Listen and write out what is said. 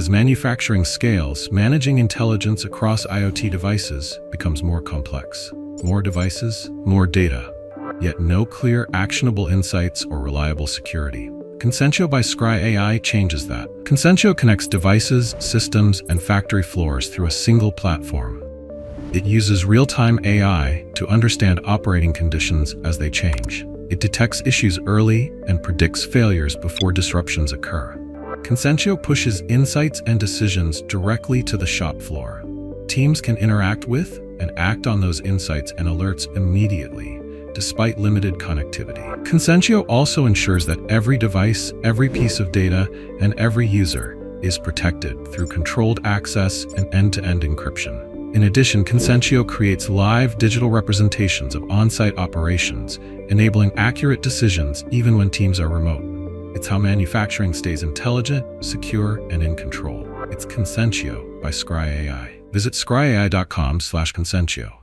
As manufacturing scales, managing intelligence across IoT devices becomes more complex. More devices, more data, yet no clear, actionable insights or reliable security. Concentio by Scry AI changes that. Concentio connects devices, systems, and factory floors through a single platform. It uses real-time AI to understand operating conditions as they change. It detects issues early and predicts failures before disruptions occur. Concentio pushes insights and decisions directly to the shop floor. Teams can interact with and act on those insights and alerts immediately, despite limited connectivity. Concentio also ensures that every device, every piece of data, and every user is protected through controlled access and end-to-end encryption. In addition, Concentio creates live digital representations of on-site operations, enabling accurate decisions even when teams are remote. It's how manufacturing stays intelligent, secure, and in control. It's Concentio by Scry AI. Visit scryai.com/Concentio.